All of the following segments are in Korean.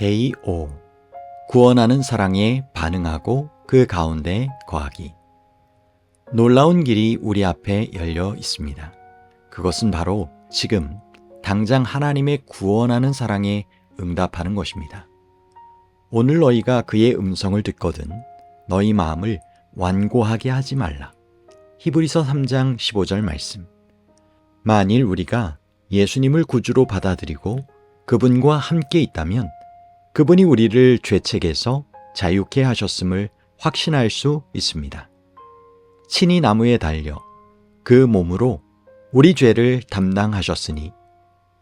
데이 5. 구원하는 사랑에 반응하고 그 가운데 거하기. 놀라운 길이 우리 앞에 열려 있습니다. 그것은 바로 지금 당장 하나님의 구원하는 사랑에 응답하는 것입니다. 오늘 너희가 그의 음성을 듣거든 너희 마음을 완고하게 하지 말라. 히브리서 3장 15절 말씀. 만일 우리가 예수님을 구주로 받아들이고 그분과 함께 있다면 그분이 우리를 죄책에서 자유케 하셨음을 확신할 수 있습니다. 친히 나무에 달려 그 몸으로 우리 죄를 담당하셨으니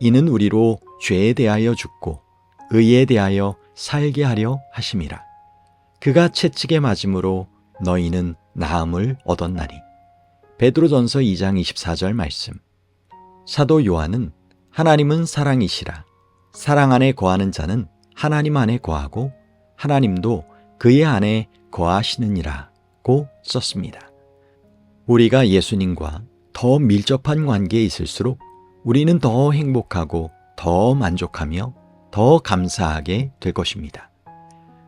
이는 우리로 죄에 대하여 죽고 의에 대하여 살게 하려 하심이라. 그가 채찍에 맞음으로 너희는 나음을 얻었나니. 베드로전서 2장 24절 말씀. 사도 요한은 하나님은 사랑이시라. 사랑 안에 거하는 자는 하나님 안에 거하고 하나님도 그의 안에 거하시느니라고 썼습니다. 우리가 예수님과 더 밀접한 관계에 있을수록 우리는 더 행복하고 더 만족하며 더 감사하게 될 것입니다.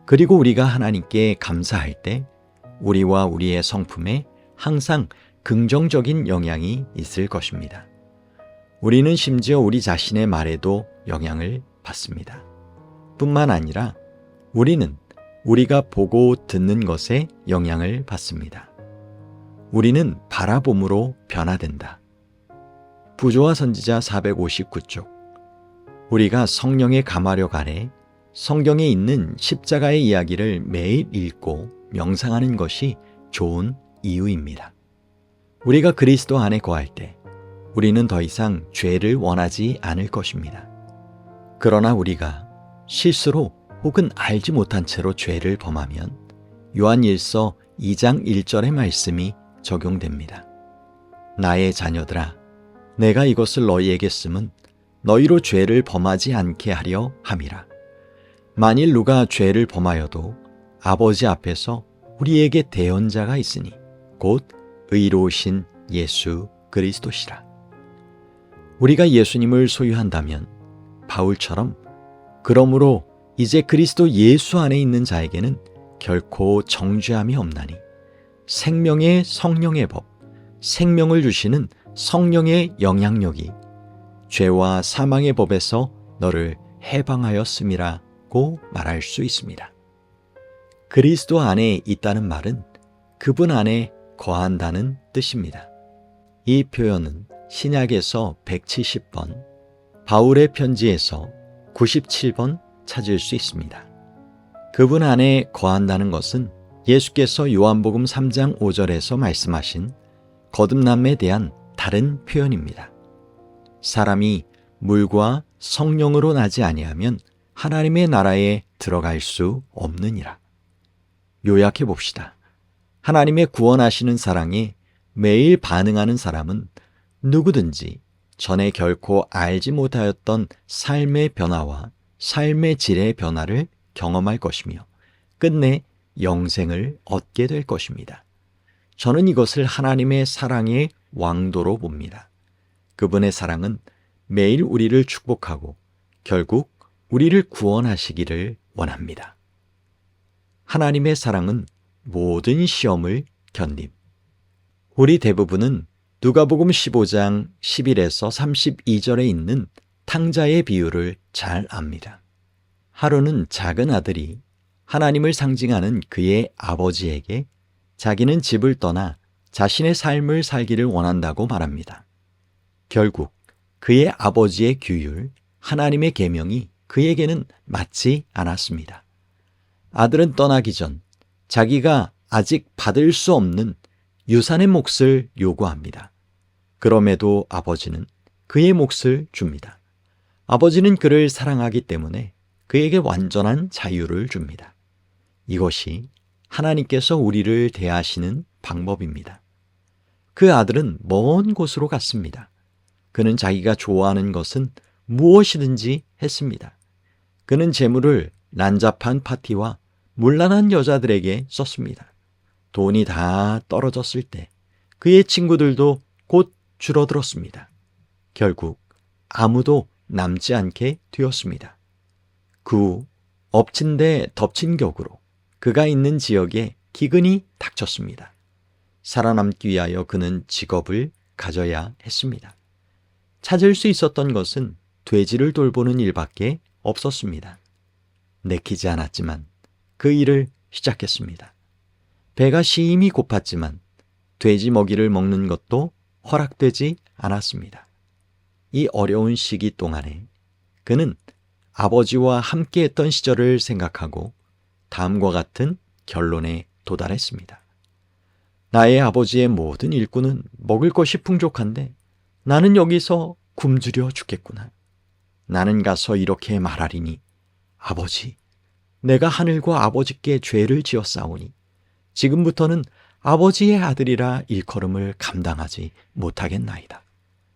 그리고 우리가 하나님께 감사할 때 우리와 우리의 성품에 항상 긍정적인 영향이 있을 것입니다. 우리는 심지어 우리 자신의 말에도 영향을 받습니다. 뿐만 아니라 우리는 우리가 보고 듣는 것에 영향을 받습니다. 우리는 바라봄으로 변화된다. 부조와 선지자 459쪽. 우리가 성령의 감화력 아래 성경에 있는 십자가의 이야기를 매일 읽고 명상하는 것이 좋은 이유입니다. 우리가 그리스도 안에 거할 때 우리는 더 이상 죄를 원하지 않을 것입니다. 그러나 우리가 실수로 혹은 알지 못한 채로 죄를 범하면 요한일서 2장 1절의 말씀이 적용됩니다. 나의 자녀들아, 내가 이것을 너희에게 쓰면 너희로 죄를 범하지 않게 하려 함이라. 만일 누가 죄를 범하여도 아버지 앞에서 우리에게 대언자가 있으니 곧 의로우신 예수 그리스도시라. 우리가 예수님을 소유한다면 바울처럼 그러므로 이제 그리스도 예수 안에 있는 자에게는 결코 정죄함이 없나니 생명의 성령의 법, 생명을 주시는 성령의 영향력이 죄와 사망의 법에서 너를 해방하였음이라고 말할 수 있습니다. 그리스도 안에 있다는 말은 그분 안에 거한다는 뜻입니다. 이 표현은 신약에서 170번, 바울의 편지에서 97번 찾을 수 있습니다. 그분 안에 거한다는 것은 예수께서 요한복음 3장 5절에서 말씀하신 거듭남에 대한 다른 표현입니다. 사람이 물과 성령으로 나지 아니하면 하나님의 나라에 들어갈 수 없느니라. 요약해 봅시다. 하나님의 구원하시는 사랑에 매일 반응하는 사람은 누구든지 전에 결코 알지 못하였던 삶의 변화와 삶의 질의 변화를 경험할 것이며 끝내 영생을 얻게 될 것입니다. 저는 이것을 하나님의 사랑의 왕도로 봅니다. 그분의 사랑은 매일 우리를 축복하고 결국 우리를 구원하시기를 원합니다. 하나님의 사랑은 모든 시험을 견딤. 우리 대부분은 누가복음 15장 11에서 32절에 있는 탕자의 비유를 잘 압니다. 하루는 작은 아들이 하나님을 상징하는 그의 아버지에게 자기는 집을 떠나 자신의 삶을 살기를 원한다고 말합니다. 결국 그의 아버지의 규율, 하나님의 계명이 그에게는 맞지 않았습니다. 아들은 떠나기 전 자기가 아직 받을 수 없는 유산의 몫을 요구합니다. 그럼에도 아버지는 그의 몫을 줍니다. 아버지는 그를 사랑하기 때문에 그에게 완전한 자유를 줍니다. 이것이 하나님께서 우리를 대하시는 방법입니다. 그 아들은 먼 곳으로 갔습니다. 그는 자기가 좋아하는 것은 무엇이든지 했습니다. 그는 재물을 난잡한 파티와 문란한 여자들에게 썼습니다. 돈이 다 떨어졌을 때 그의 친구들도 곧 줄어들었습니다. 결국 아무도 남지 않게 되었습니다. 그 후 엎친 데 덮친 격으로 그가 있는 지역에 기근이 닥쳤습니다. 살아남기 위하여 그는 직업을 가져야 했습니다. 찾을 수 있었던 것은 돼지를 돌보는 일밖에 없었습니다. 내키지 않았지만 그 일을 시작했습니다. 배가 심히 고팠지만 돼지 먹이를 먹는 것도 허락되지 않았습니다. 이 어려운 시기 동안에 그는 아버지와 함께했던 시절을 생각하고 다음과 같은 결론에 도달했습니다. 나의 아버지의 모든 일꾼은 먹을 것이 풍족한데 나는 여기서 굶주려 죽겠구나. 나는 가서 이렇게 말하리니 아버지, 내가 하늘과 아버지께 죄를 지었사오니 지금부터는 아버지의 아들이라 일컬음을 감당하지 못하겠나이다.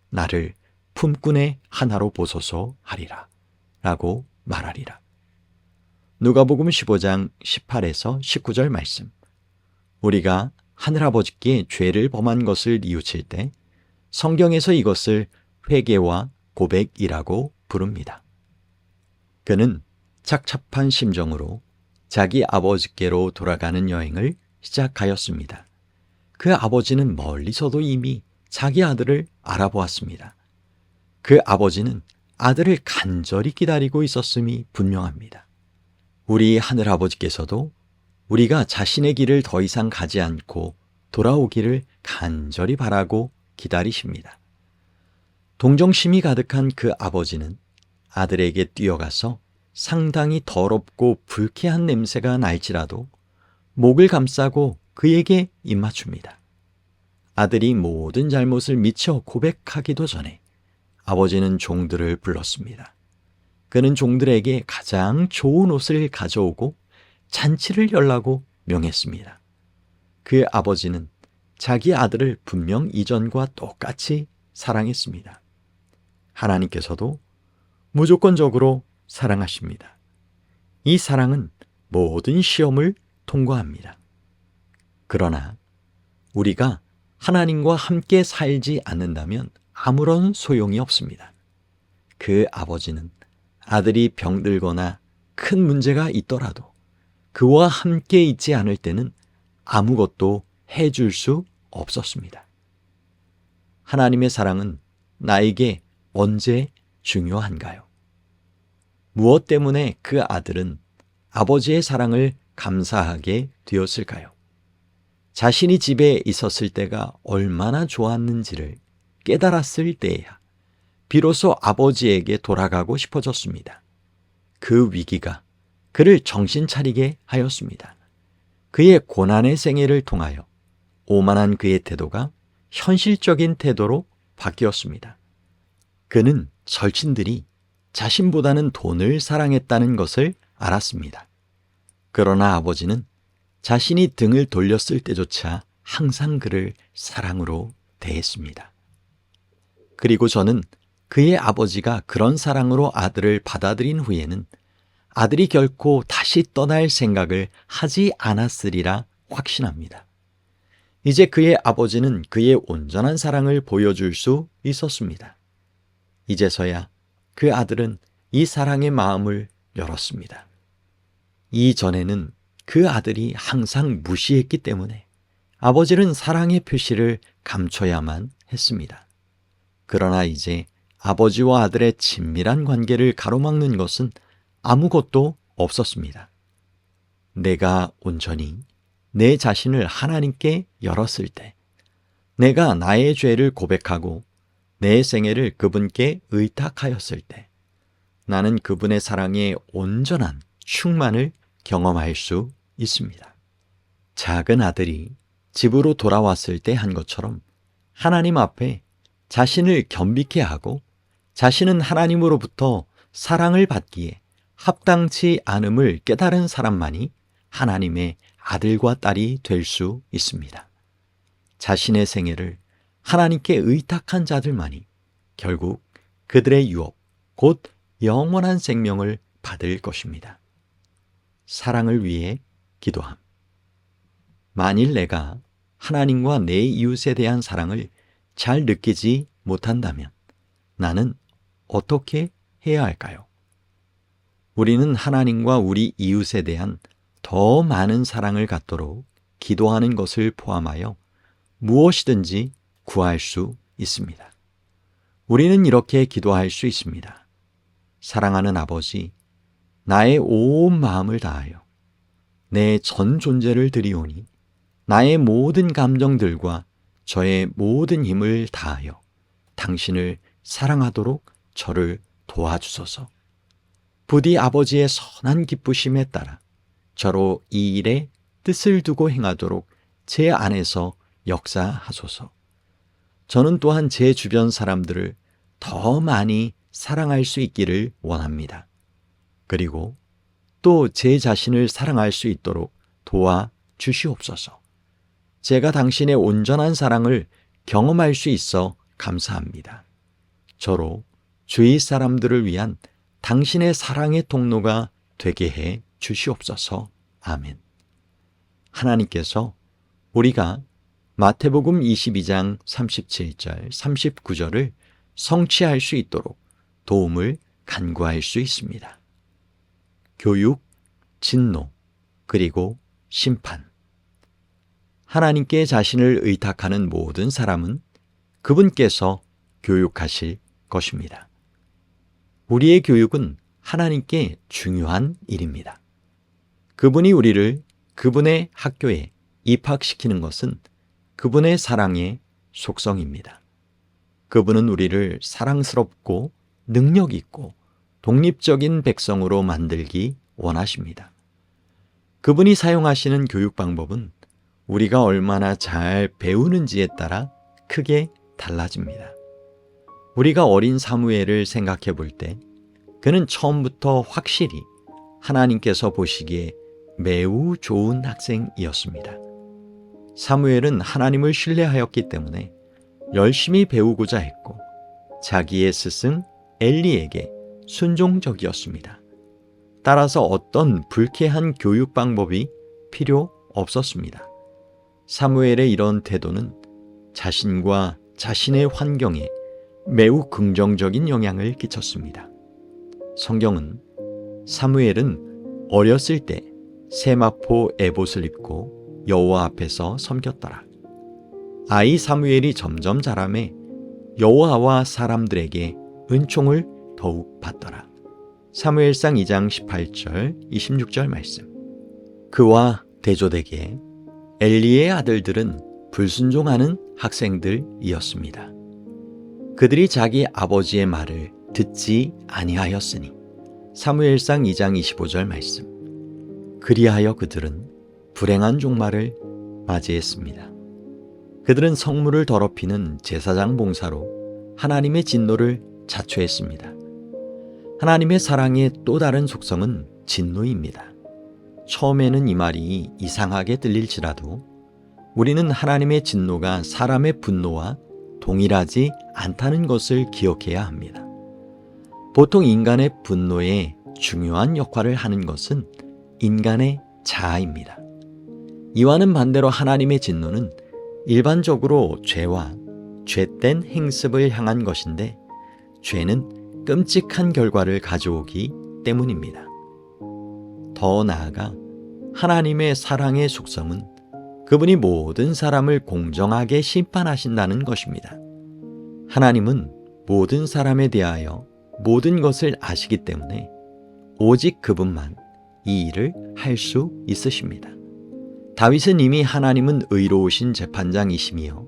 나를 품꾼의 하나로 보소서 하리라 라고 말하리라. 누가복음 15장 18에서 19절 말씀. 우리가 하늘아버지께 죄를 범한 것을 뉘우칠 때 성경에서 이것을 회개와 고백이라고 부릅니다. 그는 착잡한 심정으로 자기 아버지께로 돌아가는 여행을 시작하였습니다. 그 아버지는 멀리서도 이미 자기 아들을 알아보았습니다. 그 아버지는 아들을 간절히 기다리고 있었음이 분명합니다. 우리 하늘아버지께서도 우리가 자신의 길을 더 이상 가지 않고 돌아오기를 간절히 바라고 기다리십니다. 동정심이 가득한 그 아버지는 아들에게 뛰어가서 상당히 더럽고 불쾌한 냄새가 날지라도 목을 감싸고 그에게 입맞춥니다. 아들이 모든 잘못을 미처 고백하기도 전에 아버지는 종들을 불렀습니다. 그는 종들에게 가장 좋은 옷을 가져오고 잔치를 열라고 명했습니다. 그 아버지는 자기 아들을 분명 이전과 똑같이 사랑했습니다. 하나님께서도 무조건적으로 사랑하십니다. 이 사랑은 모든 시험을 통과합니다. 그러나 우리가 하나님과 함께 살지 않는다면 아무런 소용이 없습니다. 그 아버지는 아들이 병들거나 큰 문제가 있더라도 그와 함께 있지 않을 때는 아무것도 해줄 수 없었습니다. 하나님의 사랑은 나에게 언제 중요한가요? 무엇 때문에 그 아들은 아버지의 사랑을 감사하게 되었을까요? 자신이 집에 있었을 때가 얼마나 좋았는지를 깨달았을 때에야 비로소 아버지에게 돌아가고 싶어졌습니다. 그 위기가 그를 정신 차리게 하였습니다. 그의 고난의 생애를 통하여 오만한 그의 태도가 현실적인 태도로 바뀌었습니다. 그는 절친들이 자신보다는 돈을 사랑했다는 것을 알았습니다. 그러나 아버지는 자신이 등을 돌렸을 때조차 항상 그를 사랑으로 대했습니다. 그리고 저는 그의 아버지가 그런 사랑으로 아들을 받아들인 후에는 아들이 결코 다시 떠날 생각을 하지 않았으리라 확신합니다. 이제 그의 아버지는 그의 온전한 사랑을 보여줄 수 있었습니다. 이제서야 그 아들은 이 사랑의 마음을 열었습니다. 이전에는 그 아들이 항상 무시했기 때문에 아버지는 사랑의 표시를 감춰야만 했습니다. 그러나 이제 아버지와 아들의 친밀한 관계를 가로막는 것은 아무것도 없었습니다. 내가 온전히 내 자신을 하나님께 열었을 때, 내가 나의 죄를 고백하고 내 생애를 그분께 의탁하였을 때, 나는 그분의 사랑의 온전한 충만을 경험할 수 있습니다. 작은 아들이 집으로 돌아왔을 때 한 것처럼 하나님 앞에 자신을 겸비케 하고 자신은 하나님으로부터 사랑을 받기에 합당치 않음을 깨달은 사람만이 하나님의 아들과 딸이 될 수 있습니다. 자신의 생애를 하나님께 의탁한 자들만이 결국 그들의 유업, 곧 영원한 생명을 받을 것입니다. 사랑을 위해 기도함. 만일 내가 하나님과 내 이웃에 대한 사랑을 잘 느끼지 못한다면 나는 어떻게 해야 할까요? 우리는 하나님과 우리 이웃에 대한 더 많은 사랑을 갖도록 기도하는 것을 포함하여 무엇이든지 구할 수 있습니다. 우리는 이렇게 기도할 수 있습니다. 사랑하는 아버지, 나의 온 마음을 다하여 내 전 존재를 드리오니 나의 모든 감정들과 저의 모든 힘을 다하여 당신을 사랑하도록 저를 도와주소서. 부디 아버지의 선한 기쁘심에 따라 저로 이 일에 뜻을 두고 행하도록 제 안에서 역사하소서. 저는 또한 제 주변 사람들을 더 많이 사랑할 수 있기를 원합니다. 그리고 또 제 자신을 사랑할 수 있도록 도와주시옵소서. 제가 당신의 온전한 사랑을 경험할 수 있어 감사합니다. 저로 주위 사람들을 위한 당신의 사랑의 통로가 되게 해 주시옵소서. 아멘. 하나님께서 우리가 마태복음 22장 37절, 39절을 성취할 수 있도록 도움을 간구할 수 있습니다. 교육, 진노, 그리고 심판. 하나님께 자신을 의탁하는 모든 사람은 그분께서 교육하실 것입니다. 우리의 교육은 하나님께 중요한 일입니다. 그분이 우리를 그분의 학교에 입학시키는 것은 그분의 사랑의 속성입니다. 그분은 우리를 사랑스럽고 능력 있고 독립적인 백성으로 만들기 원하십니다. 그분이 사용하시는 교육 방법은 우리가 얼마나 잘 배우는지에 따라 크게 달라집니다. 우리가 어린 사무엘을 생각해 볼 때 그는 처음부터 확실히 하나님께서 보시기에 매우 좋은 학생이었습니다. 사무엘은 하나님을 신뢰하였기 때문에 열심히 배우고자 했고 자기의 스승 엘리에게 순종적이었습니다. 따라서 어떤 불쾌한 교육 방법이 필요 없었습니다. 사무엘의 이런 태도는 자신과 자신의 환경에 매우 긍정적인 영향을 끼쳤습니다. 성경은 사무엘은 어렸을 때 세마포 에봇을 입고 여호와 앞에서 섬겼더라. 아이 사무엘이 점점 자라매 여호와와 사람들에게 은총을 더욱 받더라. 사무엘상 2장 18절, 26절 말씀. 그와 대조되게 엘리의 아들들은 불순종하는 학생들이었습니다. 그들이 자기 아버지의 말을 듣지 아니하였으니 사무엘상 2장 25절 말씀. 그리하여 그들은 불행한 종말을 맞이했습니다. 그들은 성물을 더럽히는 제사장 봉사로 하나님의 진노를 자초했습니다. 하나님의 사랑의 또 다른 속성은 진노입니다. 처음에는 이 말이 이상하게 들릴지라도 우리는 하나님의 진노가 사람의 분노와 동일하지 않다는 것을 기억해야 합니다. 보통 인간의 분노에 중요한 역할을 하는 것은 인간의 자아입니다. 이와는 반대로 하나님의 진노는 일반적으로 죄와 죄된 행습을 향한 것인데 죄는 끔찍한 결과를 가져오기 때문입니다. 더 나아가 하나님의 사랑의 속성은 그분이 모든 사람을 공정하게 심판하신다는 것입니다. 하나님은 모든 사람에 대하여 모든 것을 아시기 때문에 오직 그분만 이 일을 할 수 있으십니다. 다윗은 이미 하나님은 의로우신 재판장이시며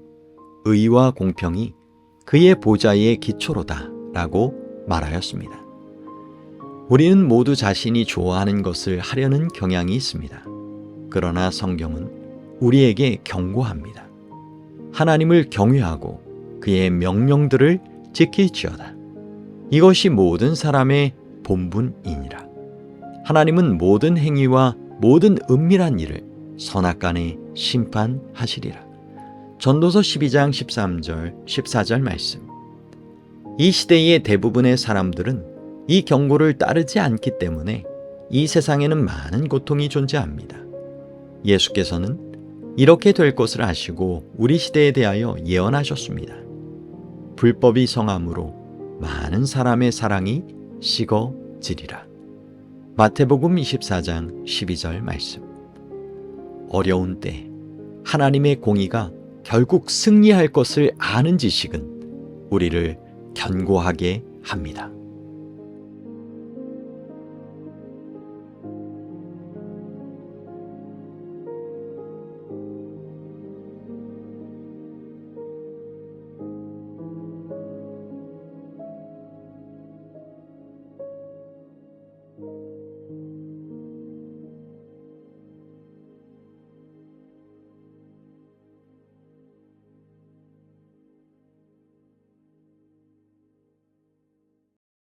의와 공평이 그의 보좌의 기초로다 라고 말하였습니다. 우리는 모두 자신이 좋아하는 것을 하려는 경향이 있습니다. 그러나 성경은 우리에게 경고합니다. 하나님을 경외하고 그의 명령들을 지킬지어다. 이것이 모든 사람의 본분이니라. 하나님은 모든 행위와 모든 은밀한 일을 선악간에 심판하시리라. 전도서 12장 13절 14절 말씀. 이 시대의 대부분의 사람들은 이 경고를 따르지 않기 때문에 이 세상에는 많은 고통이 존재합니다. 예수께서는 이렇게 될 것을 아시고 우리 시대에 대하여 예언하셨습니다. 불법이 성함으로 많은 사람의 사랑이 식어지리라. 마태복음 24장 12절 말씀. 어려운 때 하나님의 공의가 결국 승리할 것을 아는 지식은 우리를 견고하게 합니다.